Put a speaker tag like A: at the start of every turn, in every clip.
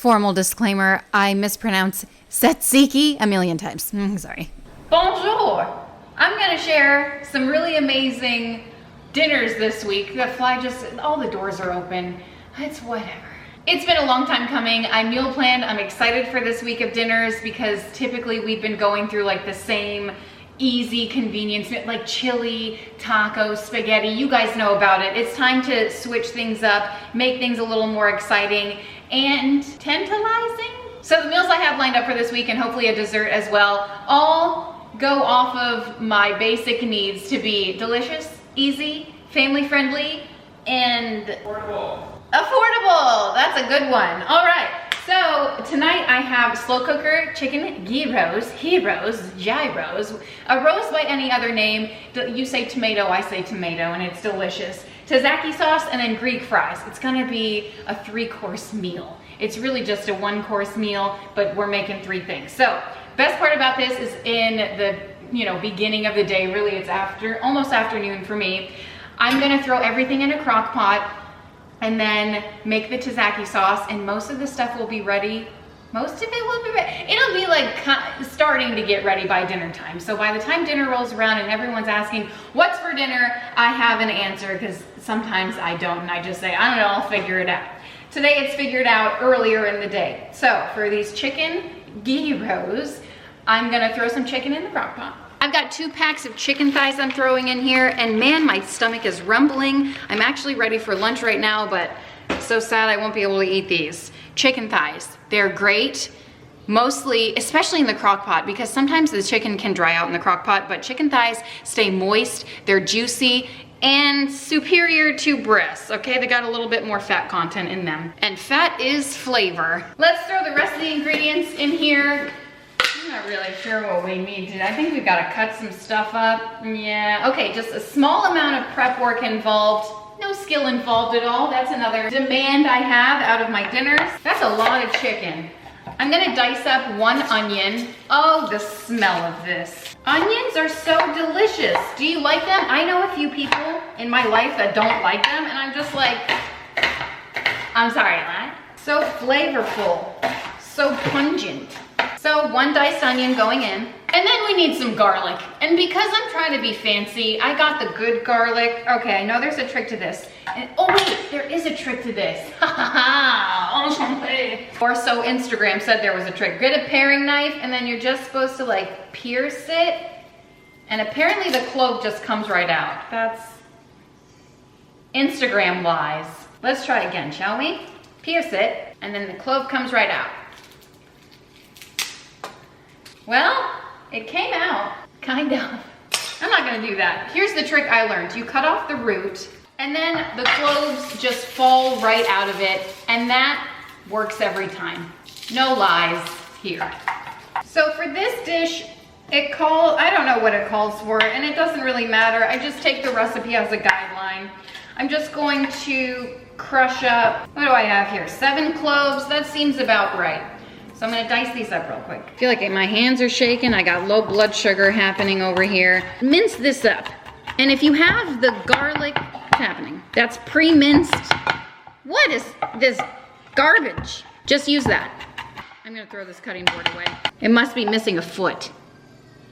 A: Formal disclaimer, I mispronounce Tzatziki a million times. Sorry.
B: Bonjour! I'm gonna share some really amazing dinners this week. The fly just, all the doors are open. It's whatever. It's been a long time coming. I meal planned. I'm excited for this week of dinners because typically we've been going through like the same easy convenience, like chili, tacos, spaghetti. You guys know about it. It's time to switch things up, make things a little more exciting and tantalizing. So the meals I have lined up for this week, and hopefully a dessert as well, all go off of my basic needs to be delicious, easy, family friendly, and affordable. That's a good one. All right. So tonight I have slow cooker chicken gyros, gyros, a roast by any other name. You say tomato, I say tomato, and it's delicious. Tzatziki sauce and then Greek fries. It's gonna be a 3-course meal. It's really just a 1-course meal, but we're making 3 things. So best part about this is in the beginning of the day. Really, it's almost afternoon for me. I'm gonna throw everything in a crock pot and then make the tzatziki sauce, and most of the stuff will be ready. Most of it will be ready. It'll be like starting to get ready by dinner time. So by the time dinner rolls around and everyone's asking, what's for dinner? I have an answer, because sometimes I don't, and I just say, I don't know, I'll figure it out. Today it's figured out earlier in the day. So for these chicken gyros, I'm gonna throw some chicken in the crock pot. I've got 2 packs of chicken thighs I'm throwing in here, and man, my stomach is rumbling. I'm actually ready for lunch right now, but so sad I won't be able to eat these. Chicken thighs, they're great, mostly, especially in the crock pot, because sometimes the chicken can dry out in the crock pot, but chicken thighs stay moist, they're juicy, and superior to breasts, okay? They got a little bit more fat content in them, and fat is flavor. Let's throw the rest of the ingredients in here. I'm not really sure what we need to. I think we've got to cut some stuff up. Yeah, okay, just a small amount of prep work involved. No skill involved at all. That's another demand I have out of my dinners. That's a lot of chicken. I'm gonna dice up 1 onion. Oh, the smell of this. Onions are so delicious. Do you like them? I know a few people in my life that don't like them, and I'm just like, I'm sorry, what? So flavorful, so pungent. So 1 diced onion going in, and then we need some garlic. And because I'm trying to be fancy, I got the good garlic. Okay, I know there's a trick to this. And, oh wait, there is a trick to this. Ha ha ha, or so Instagram said there was a trick. Get a paring knife, and then you're just supposed to like pierce it. And apparently the clove just comes right out. That's Instagram lies. Let's try again, shall we? Pierce it, and then the clove comes right out. Well, it came out, kind of. I'm not gonna do that. Here's the trick I learned. You cut off the root, and then the cloves just fall right out of it, and that works every time. No lies here. So for this dish, I don't know what it calls for, and it doesn't really matter. I just take the recipe as a guideline. I'm just going to crush up, what do I have here? 7 cloves, that seems about right. So I'm gonna dice these up real quick. I feel like my hands are shaking. I got low blood sugar happening over here. Mince this up. And if you have the garlic, what's happening? That's pre-minced. What is this garbage? Just use that. I'm gonna throw this cutting board away. It must be missing a foot.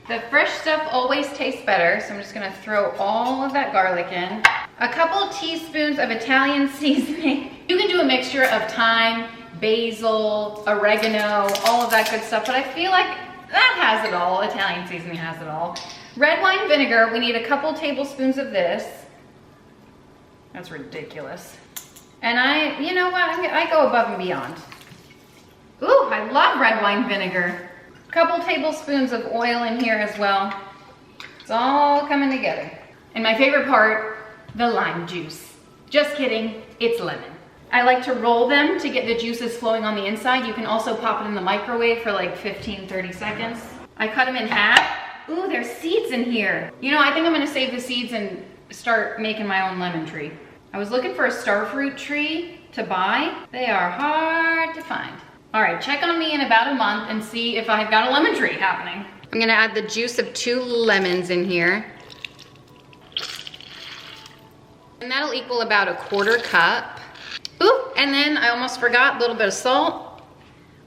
B: The fresh stuff always tastes better, so I'm just gonna throw all of that garlic in. A couple teaspoons of Italian seasoning. You can do a mixture of thyme, basil, oregano, all of that good stuff, but I feel like that has it all. Italian seasoning has it all. Red wine vinegar, we need a couple tablespoons of this. That's ridiculous. And you know what, I go above and beyond. Ooh, I love red wine vinegar. A couple tablespoons of oil in here as well. It's all coming together. And my favorite part, the lime juice. Just kidding, it's lemon. I like to roll them to get the juices flowing on the inside. You can also pop it in the microwave for like 15-30 seconds. I cut them in half. Ooh, there's seeds in here. You know, I think I'm gonna save the seeds and start making my own lemon tree. I was looking for a starfruit tree to buy. They are hard to find. All right, check on me in about a month and see if I've got a lemon tree happening. I'm gonna add the juice of 2 lemons in here. And that'll equal about 1/4 cup. Ooh, and then I almost forgot, a little bit of salt.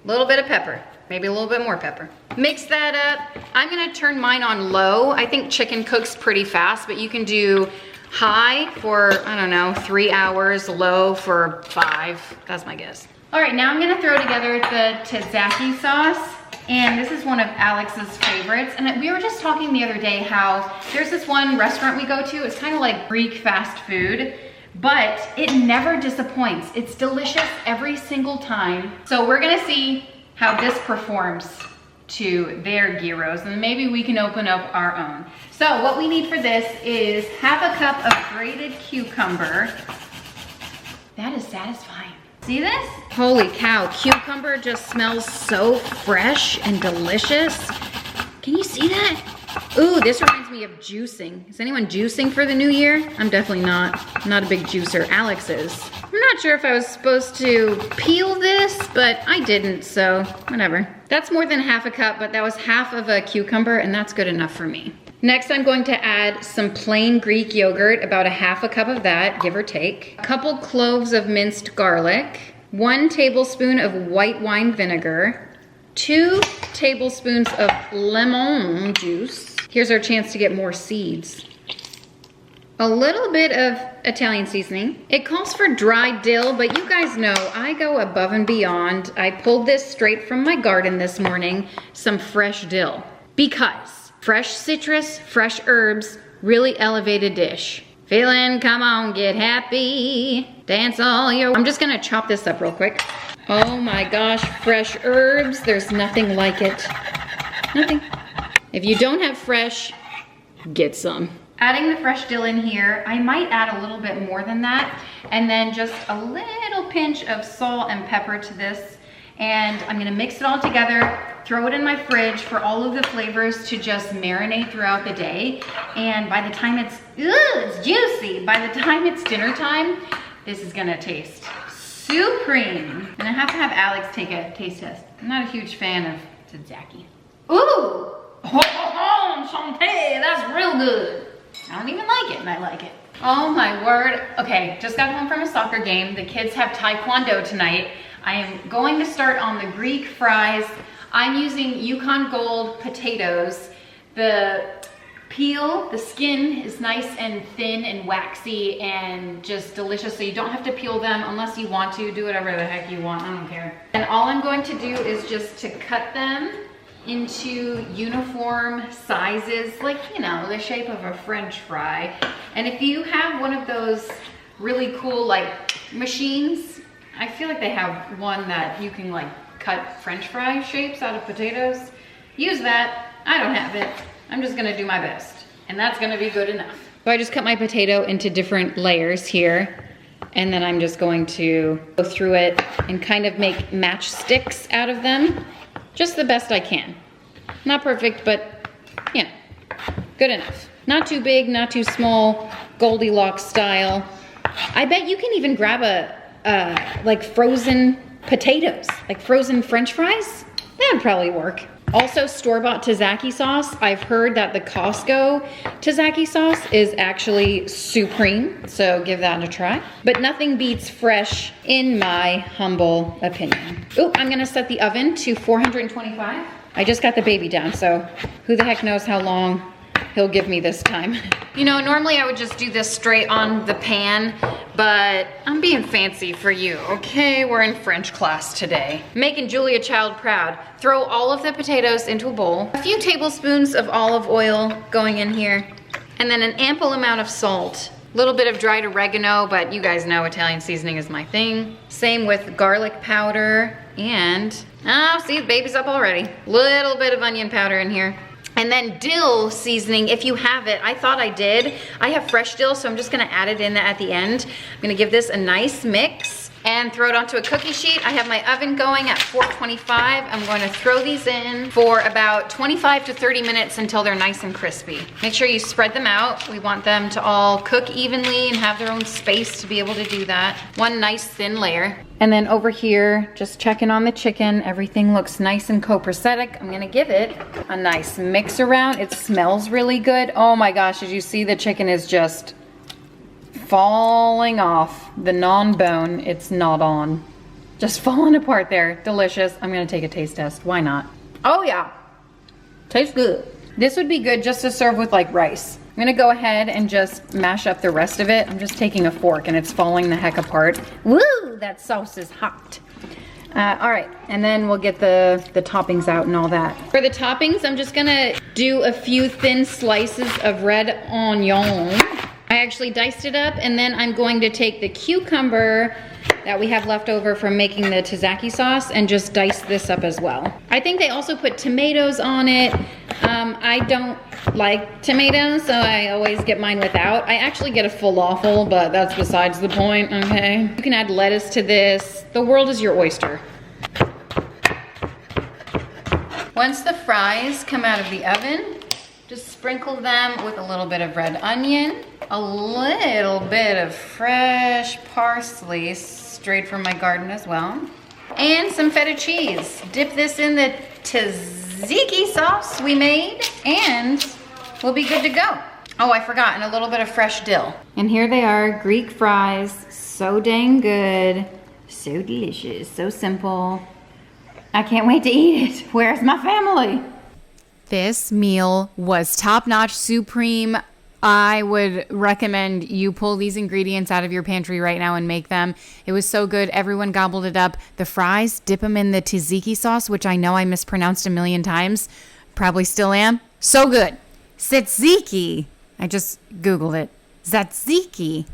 B: A little bit of pepper, maybe a little bit more pepper. Mix that up. I'm gonna turn mine on low. I think chicken cooks pretty fast, but you can do high for, I don't know, 3 hours, low for 5. That's my guess. All right, now I'm gonna throw together the Tzatziki sauce. And this is one of Alex's favorites. And we were just talking the other day how there's this one restaurant we go to. It's kind of like Greek fast food, but it never disappoints. It's delicious every single time. So we're gonna see how this performs to their gyros, and maybe we can open up our own. So what we need for this is half a cup of grated cucumber. That is satisfying. See this? Holy cow, cucumber just smells so fresh and delicious. Can you see that? Ooh, this reminds me of juicing. Is anyone juicing for the new year? I'm definitely not. I'm not a big juicer. Alex is. I'm not sure if I was supposed to peel this, but I didn't, so whatever. That's more than half a cup, but that was half of a cucumber, and that's good enough for me. Next, I'm going to add some plain Greek yogurt, about a half a cup of that, give or take. A couple cloves of minced garlic, 1 tablespoon of white wine vinegar, 2 tablespoons of lemon juice. Here's our chance to get more seeds. A little bit of Italian seasoning. It calls for dry dill, but you guys know I go above and beyond. I pulled this straight from my garden this morning, some fresh dill, because fresh citrus, fresh herbs, really elevate a dish. Feeling, come on, get happy, dance all your... I'm just gonna chop this up real quick. Oh my gosh, fresh herbs, there's nothing like it. Nothing. If you don't have fresh, get some. Adding the fresh dill in here, I might add a little bit more than that, and then just a little pinch of salt and pepper to this. And I'm gonna mix it all together, throw it in my fridge for all of the flavors to just marinate throughout the day. And by the time it's juicy. By the time it's dinner time, this is gonna taste supreme. And I have to have Alex take a taste test. I'm not a huge fan of tzatziki. Ooh, Shantae, that's real good. I don't even like it, and I like it. Oh my word. Okay, just got home from a soccer game. The kids have taekwondo tonight. I am going to start on the Greek fries. I'm using Yukon Gold potatoes. The peel, the skin is nice and thin and waxy and just delicious, so you don't have to peel them unless you want to. Do whatever the heck you want, I don't care. And all I'm going to do is just to cut them into uniform sizes, like, you know, the shape of a French fry. And if you have one of those really cool, like, machines, I feel like they have one that you can, like, cut French fry shapes out of potatoes. Use that. I don't have it. I'm just gonna do my best, and that's gonna be good enough. So I just cut my potato into different layers here, and then I'm just going to go through it and kind of make matchsticks out of them. Just the best I can. Not perfect, but, you know, good enough. Not too big, not too small, Goldilocks style. I bet you can even grab like frozen potatoes, like frozen French fries. That would probably work. Also, store-bought tzatziki sauce. I've heard that the Costco tzatziki sauce is actually supreme, so give that a try. But nothing beats fresh, in my humble opinion. Ooh, I'm gonna set the oven to 425. I just got the baby down, so who the heck knows how long he'll give me this time. You know, normally I would just do this straight on the pan, but I'm being fancy for you, okay? We're in French class today. Making Julia Child proud. Throw all of the potatoes into a bowl. A few tablespoons of olive oil going in here, and then an ample amount of salt. A little bit of dried oregano, but you guys know Italian seasoning is my thing. Same with garlic powder, and, oh, see, the baby's up already. Little bit of onion powder in here. And then dill seasoning, if you have it. I thought I did. I have fresh dill, so I'm just gonna add it in at the end. I'm gonna give this a nice mix and throw it onto a cookie sheet. I have my oven going at 425. I'm going to throw these in for about 25 to 30 minutes until they're nice and crispy. Make sure you spread them out. We want them to all cook evenly and have their own space to be able to do that. One nice thin layer. And then over here, just checking on the chicken. Everything looks nice and copacetic. I'm gonna give it a nice mix around. It smells really good. Oh my gosh, as you see, the chicken is just falling off the non-bone. It's not on. Just falling apart there. Delicious. I'm gonna take a taste test. Why not? Oh yeah. Tastes good. This would be good just to serve with like rice. I'm gonna go ahead and just mash up the rest of it. I'm just taking a fork and it's falling the heck apart. Woo, that sauce is hot. All right, and then we'll get the toppings out and all that. For the toppings, I'm just gonna do a few thin slices of red onion. I actually diced it up, and then I'm going to take the cucumber that we have left over from making the Tzatziki sauce and just dice this up as well. I think they also put tomatoes on it. I don't like tomatoes, so I always get mine without. I actually get a falafel, but that's besides the point, okay? You can add lettuce to this. The world is your oyster. Once the fries come out of the oven, just sprinkle them with a little bit of red onion, a little bit of fresh parsley, straight from my garden as well, and some feta cheese. Dip this in the tzatziki sauce we made, and we'll be good to go. Oh, I forgot, and a little bit of fresh dill. And here they are, Greek fries. So dang good, so delicious, so simple. I can't wait to eat it. Where's my family?
A: This meal was top-notch, supreme. I would recommend you pull these ingredients out of your pantry right now and make them. It was so good. Everyone gobbled it up. The fries, dip them in the tzatziki sauce, which I know I mispronounced a million times. Probably still am. So good. Tzatziki. I just Googled it. Tzatziki.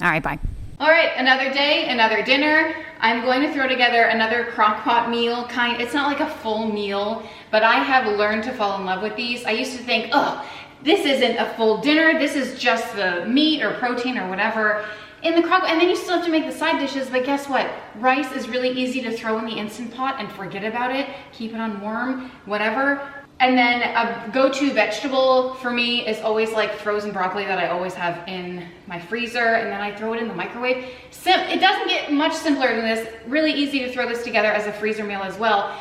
A: All right, bye.
B: All right, another day, another dinner. I'm going to throw together another crock pot meal. It's not like a full meal, but I have learned to fall in love with these. I used to think, oh, this isn't a full dinner. This is just the meat or protein or whatever in the crock pot. And then you still have to make the side dishes, but guess what? Rice is really easy to throw in the Instant Pot and forget about it. Keep it on warm, whatever. And then a go-to vegetable for me is always like frozen broccoli that I always have in my freezer, and then I throw it in the microwave. It doesn't get much simpler than this. Really easy to throw this together as a freezer meal as well.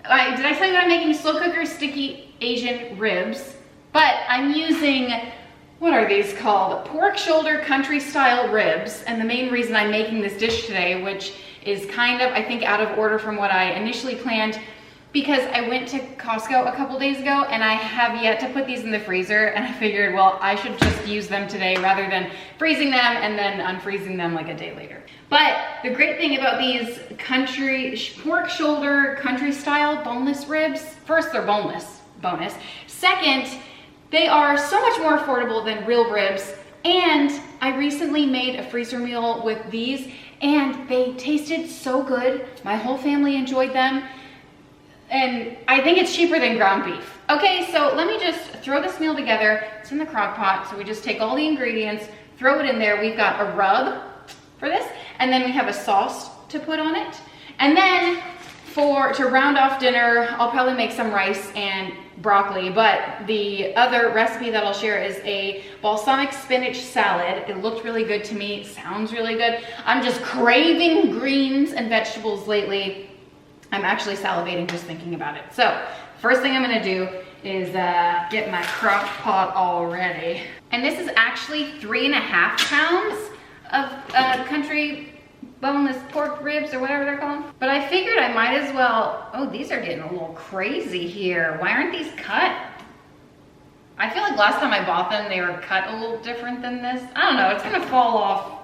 B: Did I tell you that I'm making slow cooker sticky Asian ribs? But I'm using, what are these called? Pork shoulder country style ribs. And the main reason I'm making this dish today, which is kind of, I think, out of order from what I initially planned, because I went to Costco a couple days ago and I have yet to put these in the freezer, and I figured, well, I should just use them today rather than freezing them and then unfreezing them like a day later. But the great thing about these pork shoulder country style boneless ribs, first, they're boneless, bonus. Second, they are so much more affordable than real ribs. And I recently made a freezer meal with these and they tasted so good. My whole family enjoyed them. And I think it's cheaper than ground beef. Okay, so let me just throw this meal together. It's in the crock pot, so we just take all the ingredients, throw it in there. We've got a rub for this, and then we have a sauce to put on it. And then to round off dinner, I'll probably make some rice and broccoli, but the other recipe that I'll share is a balsamic spinach salad. It looked really good to me, it sounds really good. I'm just craving greens and vegetables lately. I'm actually salivating just thinking about it. So first thing I'm gonna do is get my crock pot all ready. And this is actually 3.5 pounds of country boneless pork ribs or whatever they're called. But I figured I might as well, oh, these are getting a little crazy here. Why aren't these cut? I feel like last time I bought them, they were cut a little different than this. I don't know, it's gonna fall off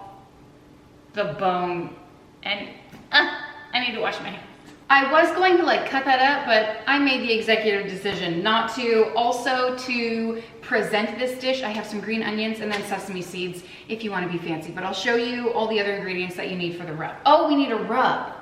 B: the bone and I need to wash my hands. I was going to like cut that up, but I made the executive decision not to. Also, to present this dish, I have some green onions and then sesame seeds if you want to be fancy, but I'll show you all the other ingredients that you need for the rub. Oh, we need a rub.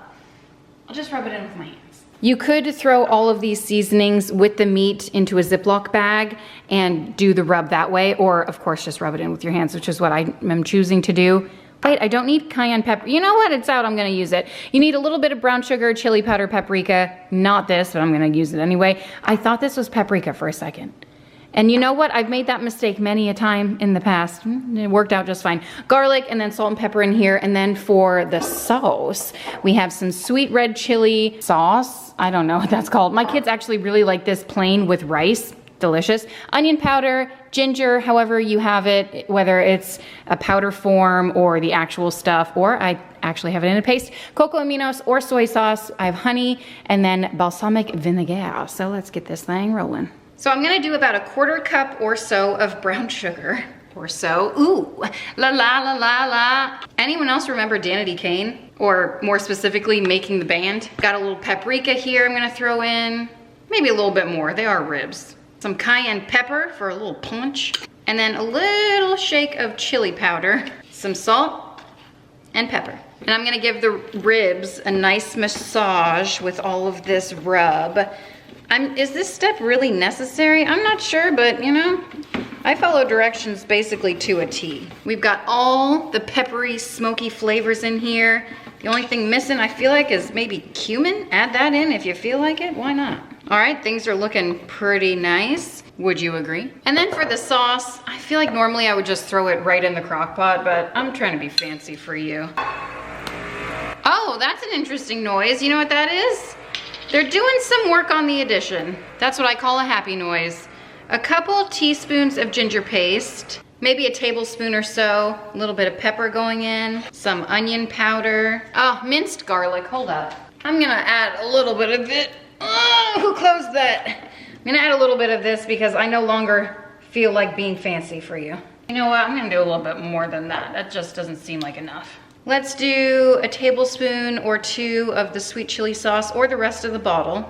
B: I'll just rub it in with my hands. You could throw all of these seasonings with the meat into a Ziploc bag and do the rub that way, or of course just rub it in with your hands, which is what I am choosing to do. Wait, I don't need cayenne pepper. You know what? It's out. I'm going to use it. You need a little bit of brown sugar, chili powder, paprika. Not this, but I'm going to use it anyway. I thought this was paprika for a second. And you know what? I've made that mistake many a time in the past. It worked out just fine. Garlic and then salt and pepper in here. And then for the sauce, we have some sweet red chili sauce. I don't know what that's called. My kids actually really like this plain with rice. delicious. Onion powder, ginger, however you have it, whether it's a powder form or the actual stuff, or I actually have it in a paste. Cocoa aminos or soy sauce. I have honey and then balsamic vinegar. So let's get this thing rolling. So I'm gonna do about a 1/4 cup or so of brown sugar. Or so. Ooh, la la la la la. Anyone else remember Danity Kane? Or more specifically, Making the Band? Got a little paprika here I'm gonna throw in. Maybe a little bit more, they are ribs. Some cayenne pepper for a little punch. And then a little shake of chili powder. Some salt and pepper. And I'm gonna give the ribs a nice massage with all of this rub. Is this step really necessary? I'm not sure, but you know, I follow directions basically to a T. We've got all the peppery, smoky flavors in here. The only thing missing, I feel like, is maybe cumin. Add that in if you feel like it, why not? All right, things are looking pretty nice. Would you agree? And then for the sauce, I feel like normally I would just throw it right in the crock pot, but I'm trying to be fancy for you. Oh, that's an interesting noise. You know what that is? They're doing some work on the addition. That's what I call a happy noise. A couple teaspoons of ginger paste, maybe a tablespoon or so, a little bit of pepper going in, some onion powder. Oh, minced garlic, hold up. I'm gonna add a little bit of it. Oh, who closed that? I'm gonna add a little bit of this because I no longer feel like being fancy for you. You know what, I'm gonna do a little bit more than that. That just doesn't seem like enough. Let's do a tablespoon or 2 of the sweet chili sauce or the rest of the bottle.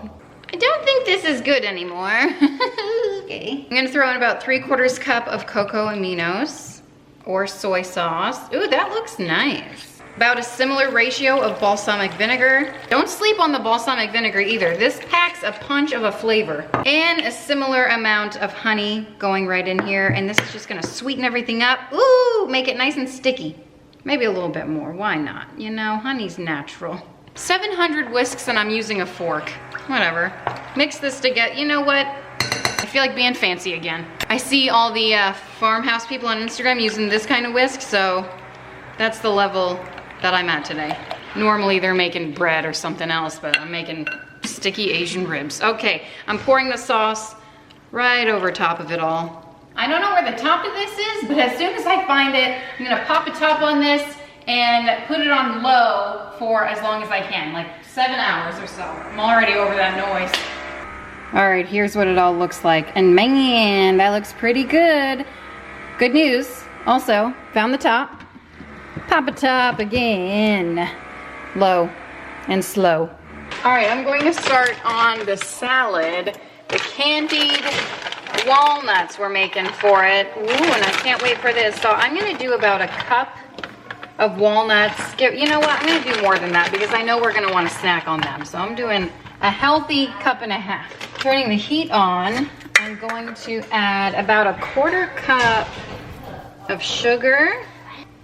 B: I don't think this is good anymore. Okay. I'm gonna throw in about 3/4 cup of cocoa aminos or soy sauce. Ooh, that looks nice. About a similar ratio of balsamic vinegar. Don't sleep on the balsamic vinegar either. This packs a punch of a flavor. And a similar amount of honey going right in here. And this is just gonna sweeten everything up. Ooh, make it nice and sticky. Maybe a little bit more, why not? You know, honey's natural. 700 whisks and I'm using a fork. Whatever. Mix this together. You know what? I feel like being fancy again. I see all the farmhouse people on Instagram using this kind of whisk, so that's the level that I'm at today. Normally they're making bread or something else, but I'm making sticky Asian ribs. Okay, I'm pouring the sauce right over top of it all. I don't know where the top of this is, but as soon as I find it, I'm gonna pop a top on this and put it on low for as long as I can, like 7 hours or so. I'm already over that noise. All right, here's what it all looks like. And man, that looks pretty good. Good news, also, found the top. Pop a top again. Low and slow. All right, I'm going to start on the salad. The candied walnuts we're making for it. Ooh, and I can't wait for this. So I'm gonna do about a cup of walnuts. You know what, I'm gonna do more than that because I know we're gonna wanna snack on them. So I'm doing a healthy 1.5 cups. Turning the heat on, I'm going to add about a 1/4 cup of sugar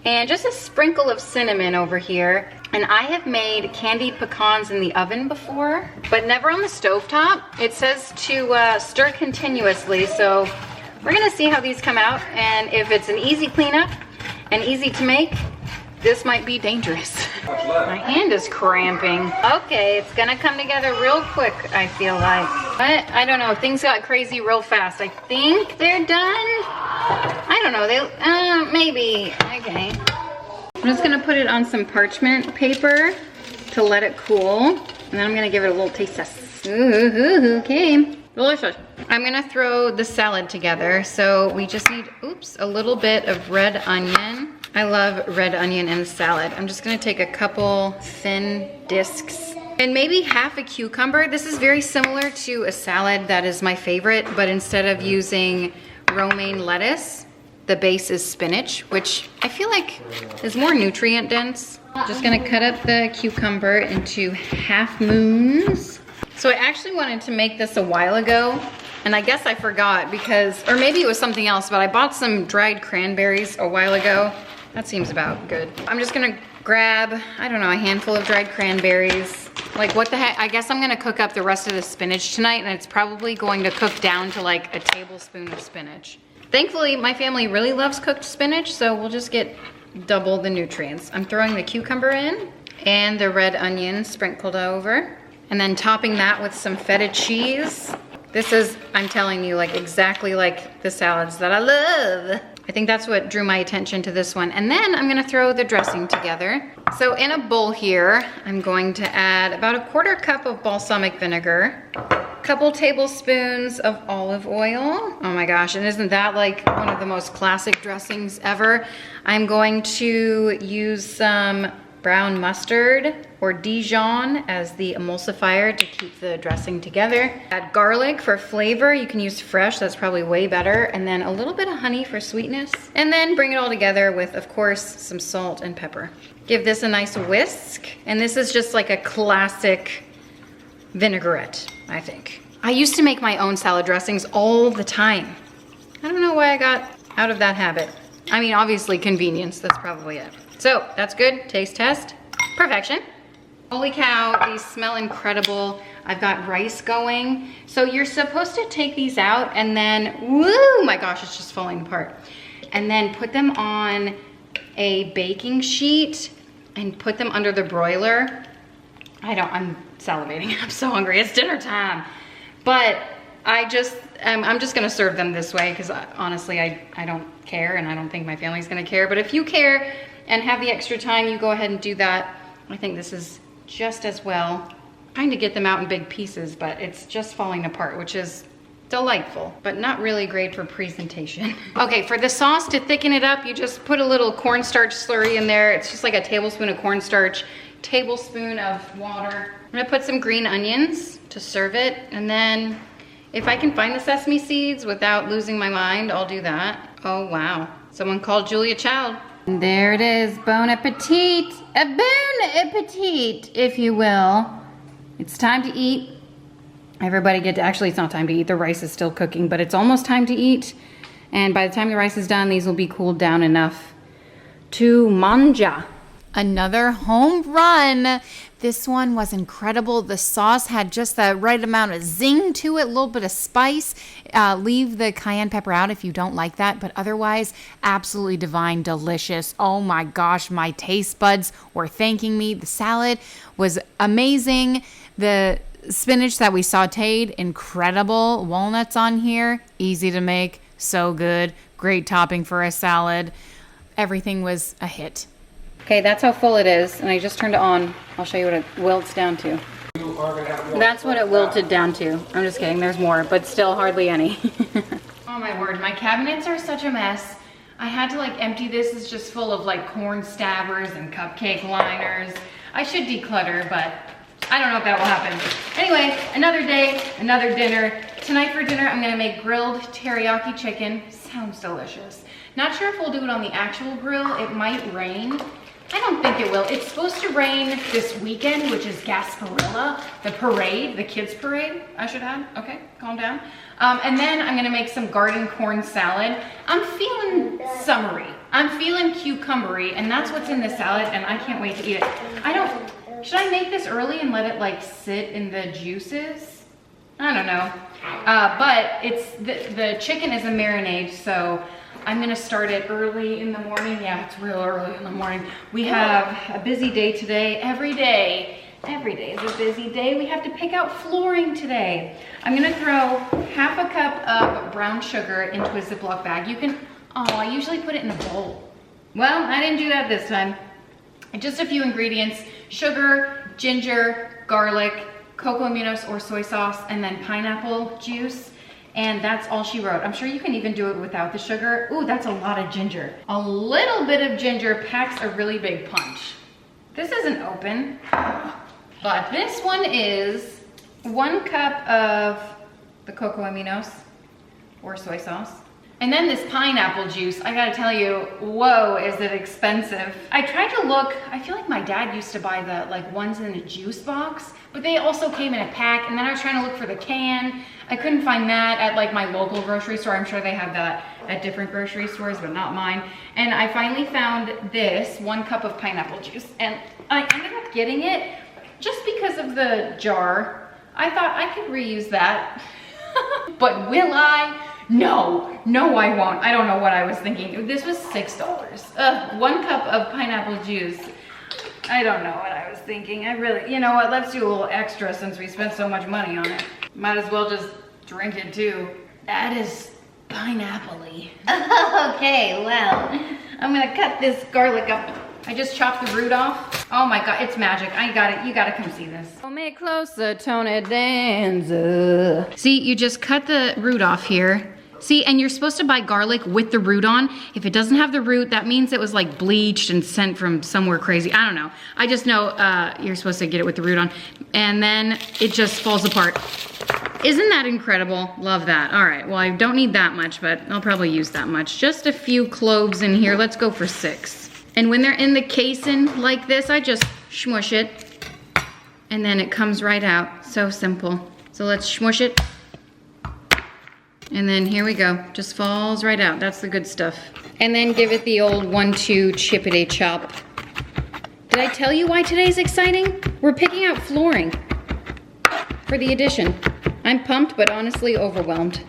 B: and just a sprinkle of cinnamon over here. And I have made candied pecans in the oven before, but never on the stovetop. It says to stir continuously, so we're gonna see how these come out. And if it's an easy cleanup and easy to make, this might be dangerous. My hand is cramping. Okay, it's gonna come together real quick, I feel like. But I don't know, things got crazy real fast. I think they're done. I don't know, maybe, okay. I'm just gonna put it on some parchment paper to let it cool. And then I'm gonna give it a little taste test. Ooh, okay, delicious. I'm gonna throw the salad together. So we just need, oops, a little bit of red onion. I love red onion in the salad. I'm just gonna take a couple thin discs and maybe half a cucumber. This is very similar to a salad that is my favorite, but instead of using romaine lettuce, the base is spinach, which I feel like is more nutrient dense. Just gonna cut up the cucumber into half moons. So I actually wanted to make this a while ago, and I guess I forgot because, or maybe it was something else, but I bought some dried cranberries a while ago. That seems about good. I'm just gonna grab, I don't know, a handful of dried cranberries. Like what the heck, I guess I'm gonna cook up the rest of the spinach tonight, and it's probably going to cook down to like a tablespoon of spinach. Thankfully, my family really loves cooked spinach, so we'll just get double the nutrients. I'm throwing the cucumber in and the red onion sprinkled over, and then topping that with some feta cheese.
A: This is, I'm telling you, like exactly like the salads that I love. I think that's what drew my attention to this one. And then I'm gonna throw the dressing together. So in a bowl here, I'm going to add about 1/4 cup of balsamic vinegar, a couple tablespoons of olive oil. Oh my gosh, and isn't that like one of the most classic dressings ever? I'm going to use some brown mustard or Dijon as the emulsifier to keep the dressing together. Add garlic for flavor. You can use fresh, that's probably way better. And then a little bit of honey for sweetness. And then bring it all together with, of course, some salt and pepper. Give this a nice whisk. And this is just like a classic vinaigrette, I think. I used to make my own salad dressings all the time. I don't know why I got out of that habit. I mean, obviously convenience, that's probably it. So that's good, taste test, perfection. Holy cow, these smell incredible. I've got rice going. So you're supposed to take these out and then, woo, my gosh, it's just falling apart. And then put them on a baking sheet and put them under the broiler. I'm salivating, I'm so hungry, it's dinner time. But I'm just gonna serve them this way because honestly, I don't care and I don't think my family's gonna care. But if you care and have the extra time, you go ahead and do that. I think this is just as well. Trying to get them out in big pieces, but it's just falling apart, which is delightful, but not really great for presentation. Okay, for the sauce to thicken it up, you just put a little cornstarch slurry in there. It's just like a tablespoon of cornstarch, tablespoon of water. I'm gonna put some green onions to serve it, and then if I can find the sesame seeds without losing my mind, I'll do that. Oh wow, someone called Julia Child. There it is, bon appetit, a bon appetit, if you will. It's time to eat. Everybody actually it's not time to eat, the rice is still cooking, but it's almost time to eat. And by the time the rice is done, these will be cooled down enough to manja. Another home run. This one was incredible. The sauce had just the right amount of zing to it, a little bit of spice. Leave the cayenne pepper out if you don't like that, but otherwise, absolutely divine, delicious. Oh my gosh, my taste buds were thanking me. The salad was amazing. The spinach that we sauteed, incredible. Walnuts on here, easy to make, so good. Great topping for a salad. Everything was a hit. Okay, that's how full it is, and I just turned it on. I'll show you what it wilts down to. That's what it wilted down to. I'm just kidding, there's more, but still hardly any.
B: Oh my word, my cabinets are such a mess. I had to like empty this. It's just full of like corn stabbers and cupcake liners. I should declutter, but I don't know if that will happen. Anyway, another day, another dinner. Tonight for dinner, I'm gonna make grilled teriyaki chicken. Sounds delicious. Not sure if we'll do it on the actual grill. It might rain. I don't think it will. It's supposed to rain this weekend, which is Gasparilla, the parade, the kids parade, I should add. Okay, calm down. And then I'm gonna make some garden corn salad. I'm feeling summery. I'm feeling cucumbery, and that's what's in this salad, and I can't wait to eat it. Should I make this early and let it like sit in the juices? I don't know. But it's the chicken is a marinade, so I'm gonna start it early in the morning. Yeah, it's real early in the morning. We have a busy day today. Every day is a busy day. We have to pick out flooring today. I'm gonna throw 1/2 cup of brown sugar into a Ziploc bag. You can, I usually put it in a bowl. Well, I didn't do that this time. Just a few ingredients: sugar, ginger, garlic, cocoa aminos or soy sauce, and then pineapple juice. And that's all she wrote. I'm sure you can even do it without the sugar. Ooh, that's a lot of ginger. A little bit of ginger packs a really big punch. This isn't open, but this one is 1 cup of the cocoa aminos or soy sauce. And then this pineapple juice, I gotta tell you, whoa, is it expensive. I tried to look, I feel like my dad used to buy the like ones in a juice box, but they also came in a pack, and then I was trying to look for the can. I couldn't find that at like my local grocery store. I'm sure they have that at different grocery stores, but not mine. And I finally found this 1 cup of pineapple juice, and I ended up getting it just because of the jar. I thought I could reuse that, but will I? No, I won't. I don't know what I was thinking. This was $6. 1 cup of pineapple juice. I don't know what I was thinking. I really, you know what, let's do a little extra since we spent so much money on it. Might as well just drink it too. That is pineapple-y. Okay, well, I'm gonna cut this garlic up. I just chopped the root off. Oh my God, it's magic. I got it. You gotta come see this. Hold me closer, Tony Danza. See, you just cut the root off here. See, and you're supposed to buy garlic with the root on. If it doesn't have the root, that means it was like bleached and sent from somewhere crazy. I don't know. I just know you're supposed to get it with the root on. And then it just falls apart. Isn't that incredible? Love that. All right, well, I don't need that much, but I'll probably use that much. Just a few cloves in here. Let's go for 6. And when they're in the casing like this, I just smush it. And then it comes right out. So simple. So let's smush it. And then here we go, just falls right out. That's the good stuff. And then give it the old 1-2 chippity chop. Did I tell you why today's exciting? We're picking out flooring for the addition. I'm pumped, but honestly overwhelmed.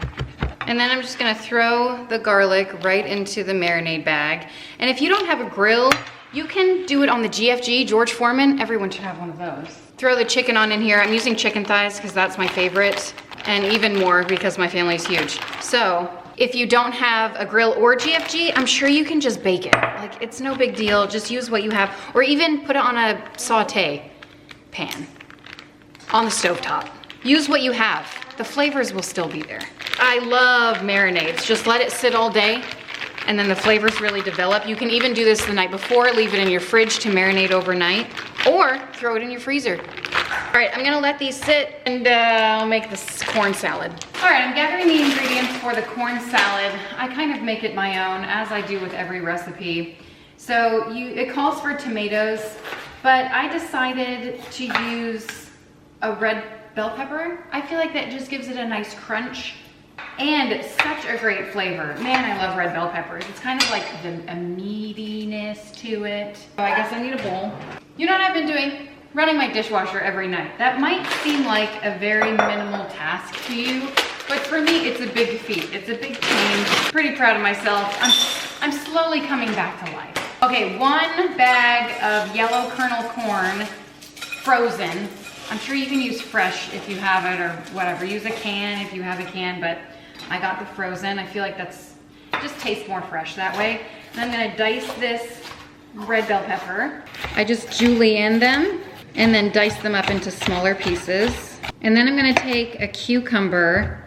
B: And then I'm just gonna throw the garlic right into the marinade bag. And if you don't have a grill, you can do it on the GFG, George Foreman. Everyone should have one of those. Throw the chicken on in here. I'm using chicken thighs because that's my favorite. And even more because my family's huge. So if you don't have a grill or GFG, I'm sure you can just bake it. Like, it's no big deal. Just use what you have. Or even put it on a saute pan on the stovetop. Use what you have. The flavors will still be there. I love marinades. Just let it sit all day and then the flavors really develop. You can even do this the night before, leave it in your fridge to marinate overnight, or throw it in your freezer. All right, I'm gonna let these sit and I'll make this corn salad. All right, I'm gathering the ingredients for the corn salad. I kind of make it my own, as I do with every recipe. So it calls for tomatoes, but I decided to use a red bell pepper. I feel like that just gives it a nice crunch and such a great flavor. Man, I love red bell peppers. It's kind of like a meatiness to it. So I guess I need a bowl. You know what I've been doing? Running my dishwasher every night. That might seem like a very minimal task to you, but for me, it's a big feat. It's a big change. Pretty proud of myself. I'm slowly coming back to life. Okay, 1 bag of yellow kernel corn, frozen. I'm sure you can use fresh if you have it or whatever. Use a can if you have a can, but I got the frozen. I feel like that's just tastes more fresh that way. And I'm gonna dice this red bell pepper. I just julienne them and then dice them up into smaller pieces. And then I'm gonna take a cucumber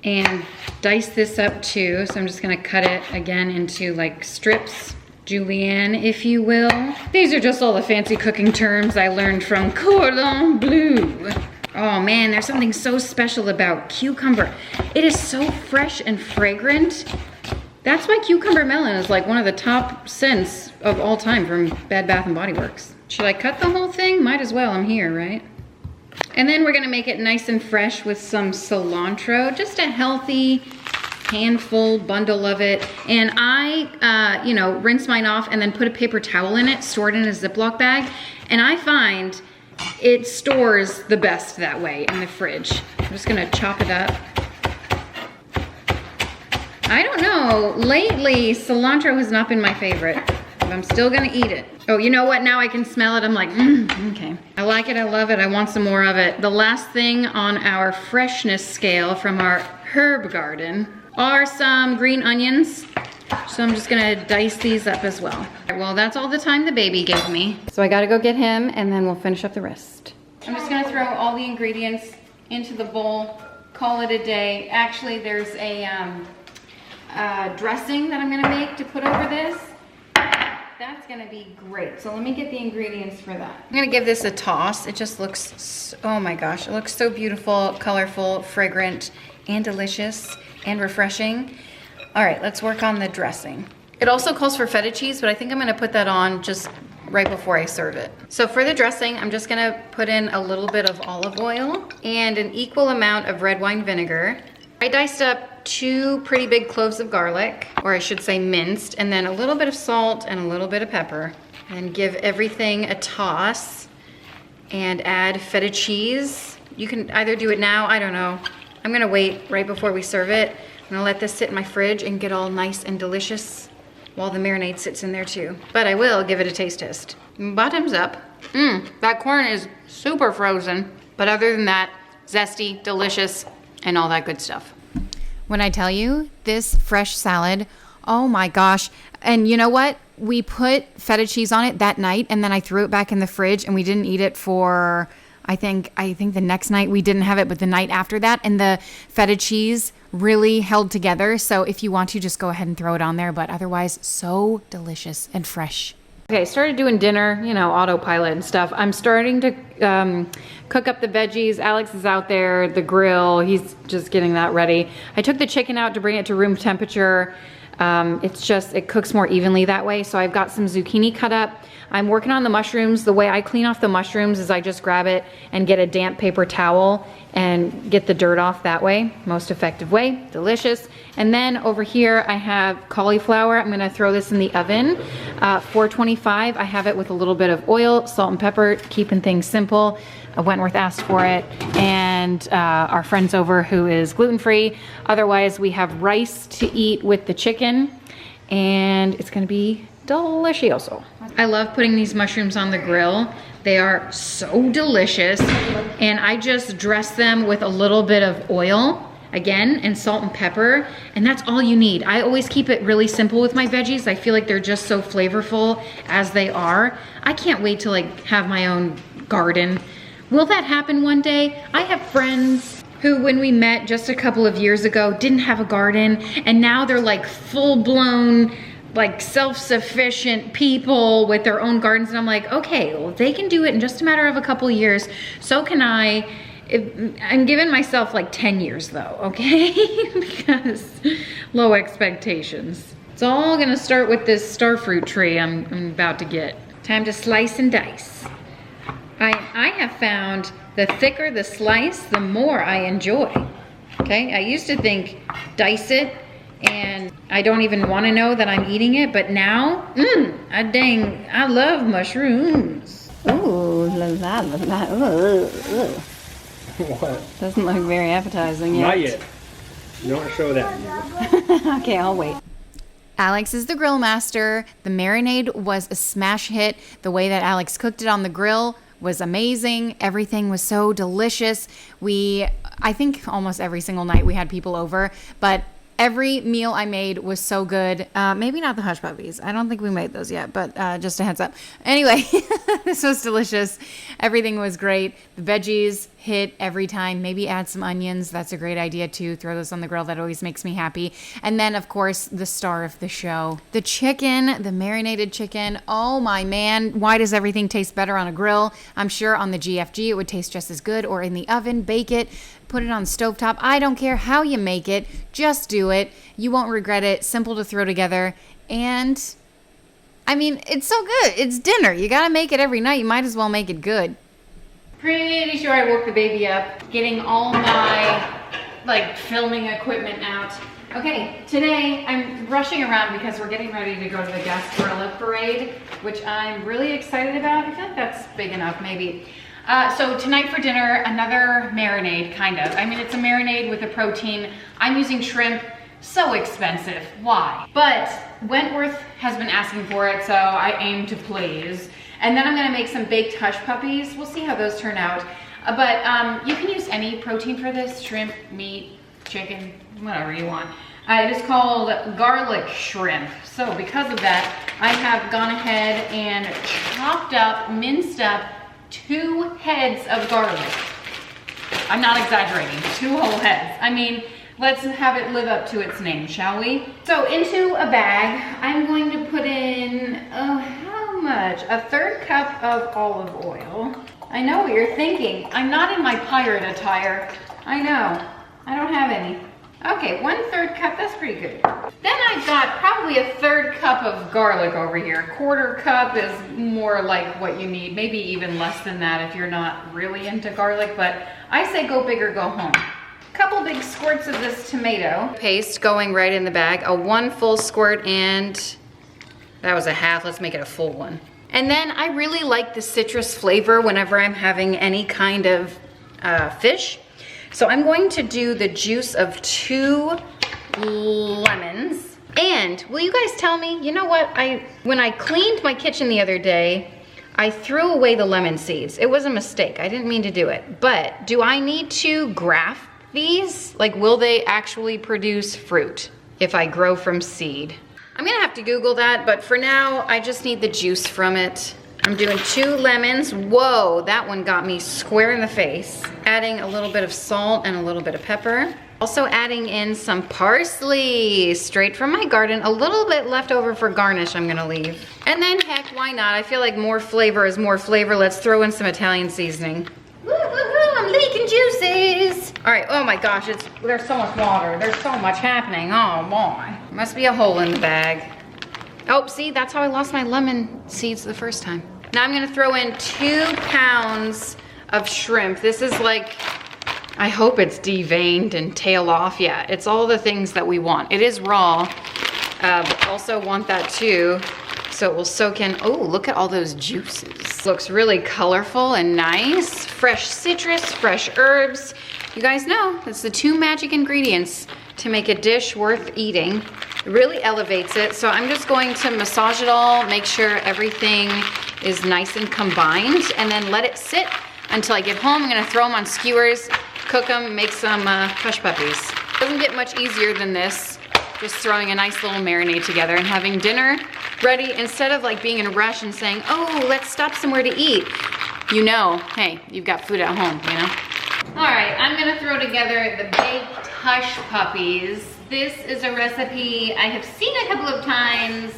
B: and dice this up too. So I'm just gonna cut it again into like strips, julienne, if you will. These are just all the fancy cooking terms I learned from Cordon Bleu. Oh man, there's something so special about cucumber. It is so fresh and fragrant. That's why cucumber melon is like one of the top scents of all time from Bed Bath & Body Works. Should I cut the whole thing? Might as well, I'm here, right? And then we're gonna make it nice and fresh with some cilantro, just a healthy handful, bundle of it. And I, rinse mine off and then put a paper towel in it, store it in a Ziploc bag. And I find it stores the best that way in the fridge. I'm just gonna chop it up. I don't know, lately cilantro has not been my favorite, but I'm still gonna eat it. Oh, you know what, now I can smell it, I'm like, okay. I like it, I love it, I want some more of it. The last thing on our freshness scale from our herb garden are some green onions. So I'm just gonna dice these up as well. Well, that's all the time the baby gave me. So I gotta go get him and then we'll finish up the rest. I'm just gonna throw all the ingredients into the bowl, call it a day. Actually, there's a dressing that I'm gonna make to put over this. That's gonna be great. So let me get the ingredients for that. I'm gonna give this a toss. It just looks, oh my gosh, it looks so beautiful, colorful, fragrant, and delicious, and refreshing. All right, let's work on the dressing. It also calls for feta cheese, but I think I'm gonna put that on just right before I serve it. So for the dressing, I'm just gonna put in a little bit of olive oil and an equal amount of red wine vinegar. I diced up 2 pretty big cloves of garlic, or I should say minced, and then a little bit of salt and a little bit of pepper. And give everything a toss and add feta cheese. You can either do it now, I don't know. I'm gonna wait right before we serve it. I'm gonna let this sit in my fridge and get all nice and delicious while the marinade sits in there too. But I will give it a taste test. Bottoms up. That corn is super frozen. But other than that, zesty, delicious. and all that good stuff.
A: When I tell you this fresh salad, oh my gosh. And you know what? We put feta cheese on it that night, and then I threw it back in the fridge, and we didn't eat it for, I think the next night we didn't have it, but the night after that, and the feta cheese really held together. So if you want to, just go ahead and throw it on there, but otherwise so delicious and fresh.
B: Okay, started doing dinner, you know, autopilot and stuff. I'm starting to cook up the veggies. Alex is out there, the grill, he's just getting that ready. I took the chicken out to bring it to room temperature. It cooks more evenly that way. So I've got some zucchini cut up. I'm working on the mushrooms. The way I clean off the mushrooms is I just grab it and get a damp paper towel and get the dirt off that way. Most effective way, delicious. And then over here I have cauliflower. I'm gonna throw this in the oven, 425. I have it with a little bit of oil, salt and pepper, keeping things simple. Wentworth asked for it, and our friend's over who is gluten-free. Otherwise, we have rice to eat with the chicken, and it's gonna be delicioso. I love putting these mushrooms on the grill. They are so delicious, and I just dress them with a little bit of oil, again, and salt and pepper, and that's all you need. I always keep it really simple with my veggies. I feel like they're just so flavorful as they are. I can't wait to like have my own garden. Will that happen one day? I have friends who, when we met just a couple of years ago, didn't have a garden, and now they're like full-blown, like self-sufficient people with their own gardens. And I'm like, okay, well, they can do it in just a matter of a couple of years. So can I. I'm giving myself like 10 years though, okay? Because low expectations. It's all gonna start with this starfruit tree I'm about to get. Time to slice and dice. I have found the thicker the slice, the more I enjoy. Okay, I used to think dice it and I don't even want to know that I'm eating it, but now, I love mushrooms. Ooh, la la la la. Ooh.
C: What?
B: Doesn't look very appetizing yet.
C: Not yet. Don't show that.
B: Okay, I'll wait.
A: Alex is the grill master. The marinade was a smash hit. The way that Alex cooked it on the grill was amazing. Everything was so delicious. I think almost every single night we had people over, but every meal I made was so good. Maybe not the hush puppies. I don't think we made those yet, but just a heads up. Anyway, this was delicious. Everything was great. The veggies hit every time. Maybe add some onions. That's a great idea too. Throw those on the grill. That always makes me happy. And then of course, the star of the show, the chicken, the marinated chicken. Oh my man, why does everything taste better on a grill? I'm sure on the GFG it would taste just as good, or in the oven, bake it, put it on stovetop. I don't care how you make it, just do it. You won't regret it. Simple to throw together. And I mean, it's so good. It's dinner. You gotta make it every night. You might as well make it good.
B: Pretty sure I woke the baby up, getting all my filming equipment out. Okay, today I'm rushing around because we're getting ready to go to the Gasparilla Parade, which I'm really excited about. I feel like that's big enough, maybe. So tonight for dinner, another marinade, kind of. I mean, it's a marinade with a protein. I'm using shrimp. So expensive. Why? But Wentworth has been asking for it, so I aim to please. And then I'm gonna make some baked hush puppies. We'll see how those turn out. But you can use any protein for this: shrimp, meat, chicken, whatever you want. It is called garlic shrimp. So because of that, I have gone ahead and chopped up, minced up 2 heads of garlic. I'm not exaggerating, 2 whole heads. I mean, let's have it live up to its name, shall we? So into a bag, I'm going to put in, how much? A 1/3 cup of olive oil. I know what you're thinking. I'm not in my pirate attire. I know, I don't have any. Okay, 1/3 cup, that's pretty good. Then I've got probably a 1/3 cup of garlic over here. 1/4 cup is more like what you need, maybe even less than that if you're not really into garlic, but I say go big or go home. Couple big squirts of this tomato paste going right in the bag. 1 full squirt, and that was a half. Let's make it a full one. And then I really like the citrus flavor whenever I'm having any kind of fish. So I'm going to do the juice of 2 lemons. And will you guys tell me, you know what? When I cleaned my kitchen the other day, I threw away the lemon seeds. It was a mistake. I didn't mean to do it. But do I need to graft these, like, will they actually produce fruit if I grow from seed? I'm gonna have to Google that, but for now, I just need the juice from it. I'm doing 2 lemons. Whoa, that one got me square in the face. Adding a little bit of salt and a little bit of pepper. Also adding in some parsley, straight from my garden. A little bit left over for garnish I'm gonna leave. And then heck, why not? I feel like more flavor is more flavor. Let's throw in some Italian seasoning. Woo-hoo-hoo, I'm leaking juices. All right, oh my gosh, there's so much water. There's so much happening, oh boy. Must be a hole in the bag. Oh, see, that's how I lost my lemon seeds the first time. Now I'm gonna throw in 2 pounds of shrimp. This is like, I hope it's deveined and tail off. Yeah, it's all the things that we want. It is raw, but also want that too. So it will soak in. Oh, look at all those juices. Looks really colorful and nice. Fresh citrus, fresh herbs. You guys know, that's the 2 magic ingredients to make a dish worth eating. It really elevates it. So I'm just going to massage it all, make sure everything is nice and combined, and then let it sit until I get home. I'm gonna throw them on skewers, cook them, make some hush puppies. Doesn't get much easier than this. Just throwing a nice little marinade together and having dinner ready instead of like being in a rush and saying, oh, let's stop somewhere to eat. You know, hey, you've got food at home, you know? All right, I'm gonna throw together the baked hush puppies. This is a recipe I have seen a couple of times.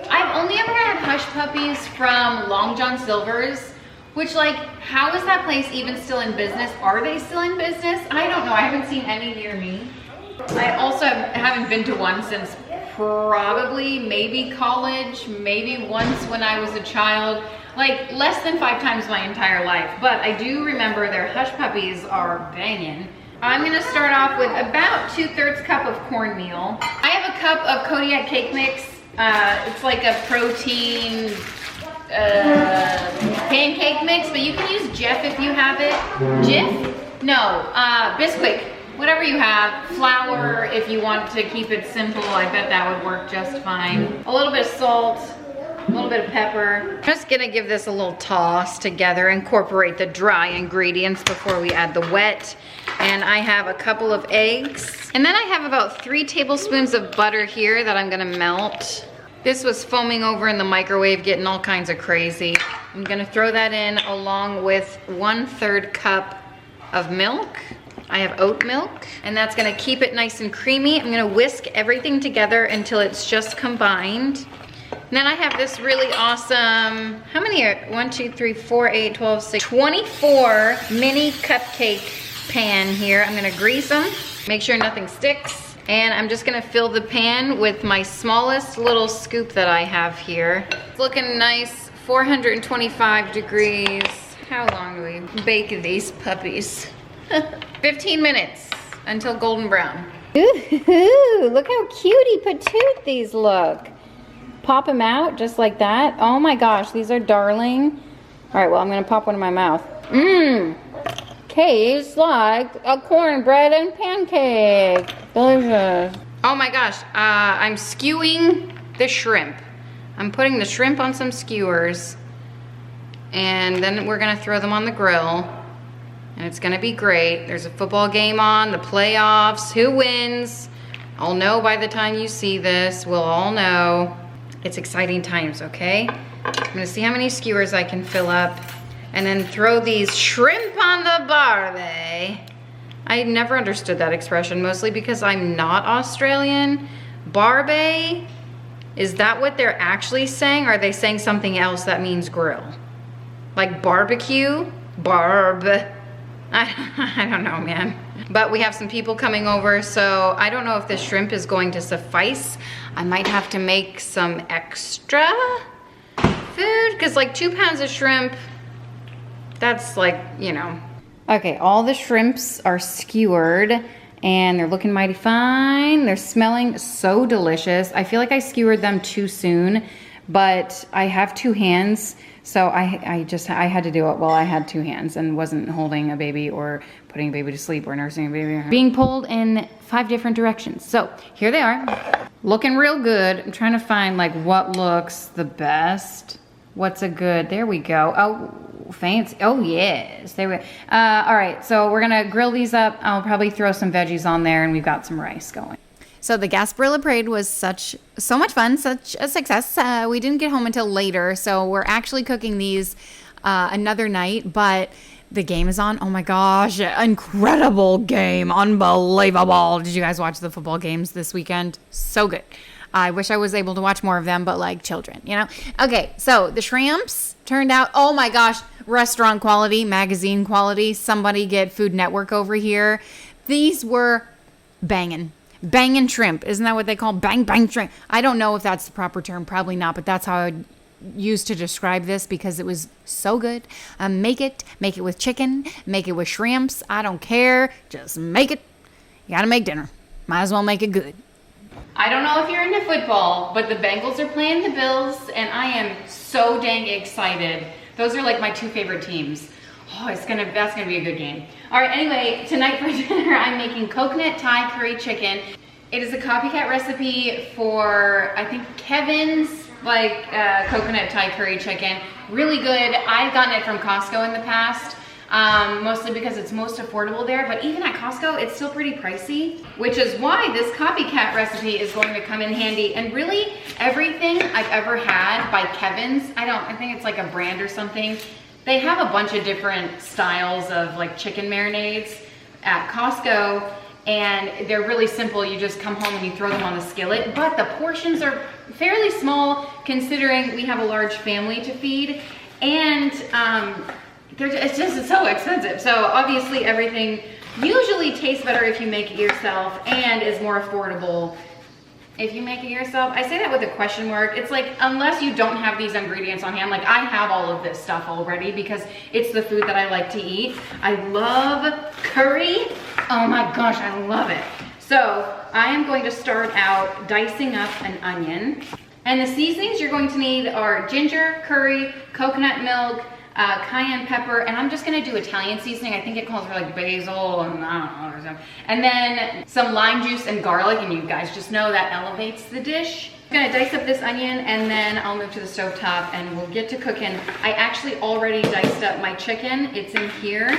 B: I've only ever had hush puppies from Long John Silver's, which, like, how is that place even still in business? Are they still in business? I don't know, I haven't seen any near me. I also haven't been to one since probably maybe college, maybe once when I was a child, like less than 5 times my entire life. But I do remember their hush puppies are banging. I'm gonna start off with about 2/3 cup of cornmeal. I have a cup of Kodiak cake mix. It's like a protein pancake mix, but you can use Jif if you have it. Jif? No, Bisquick. Whatever you have. Flour if you want to keep it simple. I bet that would work just fine. A little bit of salt, a little bit of pepper. Just gonna give this a little toss together, incorporate the dry ingredients before we add the wet. And I have a couple of eggs. And then I have about 3 tablespoons of butter here that I'm gonna melt. This was foaming over in the microwave, getting all kinds of crazy. I'm gonna throw that in along with 1/3 cup of milk. I have oat milk, and that's gonna keep it nice and creamy. I'm gonna whisk everything together until it's just combined. And then I have this really awesome, how many are, 1, 2, 3, 4, 8, 12, 6, 24 mini cupcake pan here. I'm gonna grease them, make sure nothing sticks. And I'm just gonna fill the pan with my smallest little scoop that I have here. It's looking nice, 425 degrees. How long do we bake these puppies? 15 minutes until golden brown. Ooh, look how cutie patooth these look. Pop them out just like that. Oh my gosh, these are darling. All right, well, I'm gonna pop one in my mouth. Mmm, tastes like a cornbread and pancake. Delicious. Oh my gosh, I'm skewing the shrimp. I'm putting the shrimp on some skewers, and then we're gonna throw them on the grill. And it's gonna be great. There's a football game on, the playoffs, who wins? I'll know by the time you see this, we'll all know. It's exciting times, okay? I'm gonna see how many skewers I can fill up and then throw these shrimp on the barbie. I never understood that expression, mostly because I'm not Australian. Barbie, is that what they're actually saying? Or are they saying something else that means grill? Like barbecue? Barb. I don't know, man. But we have some people coming over, so I don't know if this shrimp is going to suffice. I might have to make some extra food, because like 2 pounds of shrimp, that's like, you know. Okay, all the shrimps are skewered and they're looking mighty fine. They're smelling so delicious. I feel like I skewered them too soon, but I have 2 hands. So I had to do it while I had 2 hands and wasn't holding a baby or putting a baby to sleep or nursing a baby. Being pulled in 5 different directions. So here they are, looking real good. I'm trying to find like what looks the best.
A: What's a good, there we go. Oh, fancy. Oh, yes. There we go. All right, so we're going to grill these up. I'll probably throw some veggies on there, and we've got some rice going. So the Gasparilla Parade was so much fun, such a success. We didn't get home until later, so we're actually cooking these another night, but the game is on. Oh my gosh, incredible game, unbelievable. Did you guys watch the football games this weekend? So good. I wish I was able to watch more of them, but like children, you know? Okay, so the shrimps turned out, oh my gosh, restaurant quality, magazine quality. Somebody get Food Network over here. These were banging shrimp. Isn't that what they call bang shrimp? I don't know if that's the proper term, probably not, but that's how I would use to describe this because it was so good. Make it with chicken, make it with shrimps. I don't care, just make it. You gotta make dinner. Might as well make it good.
B: I don't know if you're into football, but the Bengals are playing the Bills, and I am so dang excited. Those are like my two favorite teams. Oh, that's gonna be a good game. All right, anyway, tonight for dinner, I'm making coconut Thai curry chicken. It is a copycat recipe for, I think, Kevin's coconut Thai curry chicken. Really good. I've gotten it from Costco in the past. Mostly because it's most affordable there, but even at Costco, it's still pretty pricey, which is why this copycat recipe is going to come in handy. And really, everything I've ever had by Kevin's, I think it's like a brand or something. They have a bunch of different styles of like chicken marinades at Costco, and they're really simple. You just come home and you throw them on the skillet, but the portions are fairly small considering we have a large family to feed, and it's just so expensive. So obviously everything usually tastes better if you make it yourself and is more affordable if you make it yourself. I say that with a question mark. It's like, unless you don't have these ingredients on hand, like I have all of this stuff already because it's the food that I like to eat. I love curry. Oh my gosh, I love it. So I am going to start out dicing up an onion. And the seasonings you're going to need are ginger, curry, coconut milk, cayenne pepper, and I'm just gonna do Italian seasoning. I think it calls for like basil and I don't know or something. And then some lime juice and garlic, and you guys just know that elevates the dish. I'm gonna dice up this onion and then I'll move to the stove top and we'll get to cooking. I actually already diced up my chicken. It's in here.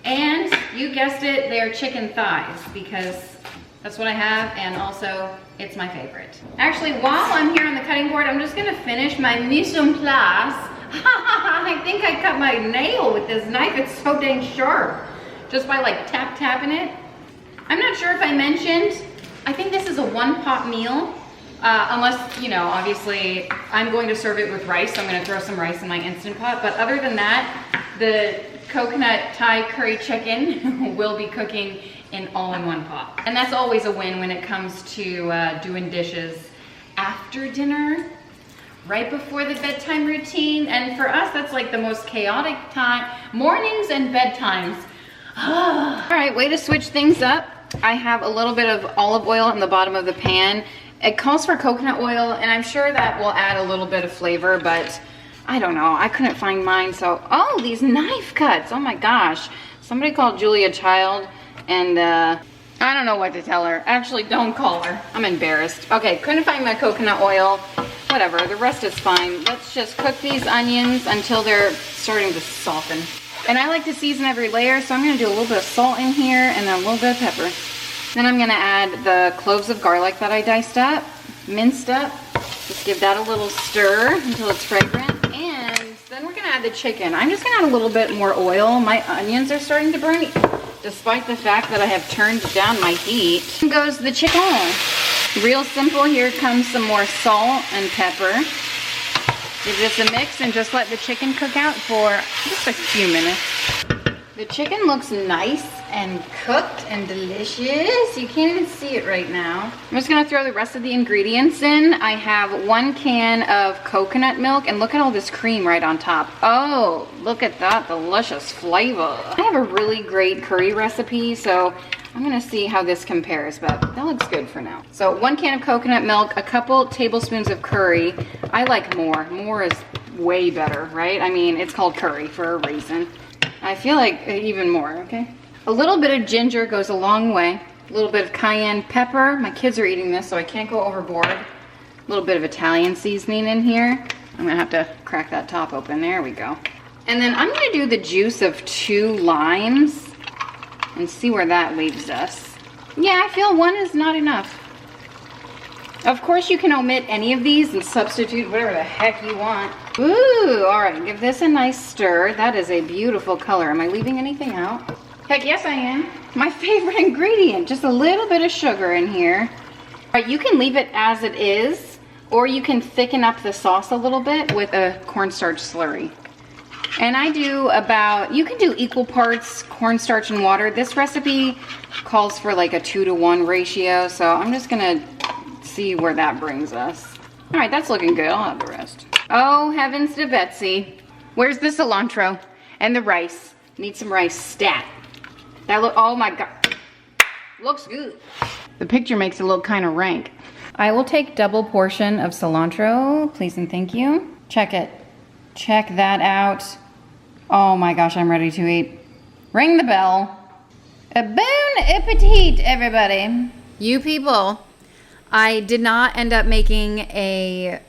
B: And you guessed it, they're chicken thighs because that's what I have, and also it's my favorite. Actually, while I'm here on the cutting board, I'm just gonna finish my mise en place. I think I cut my nail with this knife. It's so dang sharp. Just by like tapping it. I'm not sure if I mentioned, I think this is a one-pot meal. Unless, you know, obviously I'm going to serve it with rice, so I'm gonna throw some rice in my Instant Pot. But other than that, the coconut Thai curry chicken will be cooking in all-in-one pot. And that's always a win when it comes to doing dishes after dinner, right before the bedtime routine. And for us, that's like the most chaotic time, mornings and bedtimes. All right, way to switch things up. I have a little bit of olive oil in the bottom of the pan. It calls for coconut oil, and I'm sure that will add a little bit of flavor, but I don't know, I couldn't find mine. So, oh, these knife cuts, oh my gosh. Somebody called Julia Child, and I don't know what to tell her. Actually, don't call her, I'm embarrassed. Okay, couldn't find my coconut oil. Whatever, the rest is fine. Let's just cook these onions until they're starting to soften. And I like to season every layer, so I'm gonna do a little bit of salt in here and then a little bit of pepper. Then I'm gonna add the cloves of garlic that I diced up, minced up. Just give that a little stir until it's fragrant. And then we're gonna add the chicken. I'm just gonna add a little bit more oil. My onions are starting to burn, despite the fact that I have turned down my heat. Here goes the chicken. Real simple. Here comes some more salt and pepper. Give this a mix and just let the chicken cook out for just a few minutes. The chicken looks nice and cooked and delicious. You can't even see it right now. I'm just gonna throw the rest of the ingredients in. I have 1 can of coconut milk, and look at all this cream right on top. Oh, look at that delicious flavor. I have a really great curry recipe, so I'm gonna see how this compares, but that looks good for now. So 1 can of coconut milk, a couple tablespoons of curry. I like more. More is way better, right? I mean, it's called curry for a reason. I feel like even more, okay? A little bit of ginger goes a long way. A little bit of cayenne pepper. My kids are eating this, so I can't go overboard. A little bit of Italian seasoning in here. I'm gonna have to crack that top open. There we go. And then I'm gonna do the juice of 2 limes and see where that leaves us. Yeah, I feel 1 is not enough. Of course, you can omit any of these and substitute whatever the heck you want. Ooh, all right, give this a nice stir. That is a beautiful color. Am I leaving anything out? Heck yes, I am. My favorite ingredient, just a little bit of sugar in here. All right, you can leave it as it is, or you can thicken up the sauce a little bit with a cornstarch slurry. And I do about, you can do equal parts cornstarch and water. This recipe calls for like a 2-to-1 ratio, so I'm just gonna see where that brings us. All right, that's looking good. I'll have the rest. Oh, heavens to Betsy. Where's the cilantro and the rice? Need some rice stat. That look, oh my God. Looks good. The picture makes it look kind of rank. I will take double portion of cilantro, please and thank you. Check it. Check that out. Oh my gosh, I'm ready to eat. Ring the bell. A bon appetit, everybody.
A: You people, I did not end up making a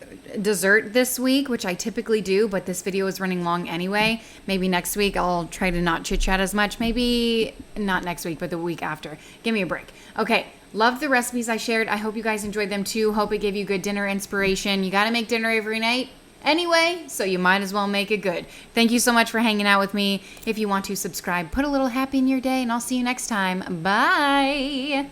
A: dessert this week, which I typically do, but this video is running long anyway. Maybe next week I'll try to not chit chat as much. Maybe not next week, but the week after. Give me a break. Okay, love the recipes I shared. I hope you guys enjoyed them too. Hope it gave you good dinner inspiration. You gotta make dinner every night anyway, so you might as well make it good. Thank you so much for hanging out with me. If you want to subscribe, put a little happy in your day, and I'll see you next time. Bye.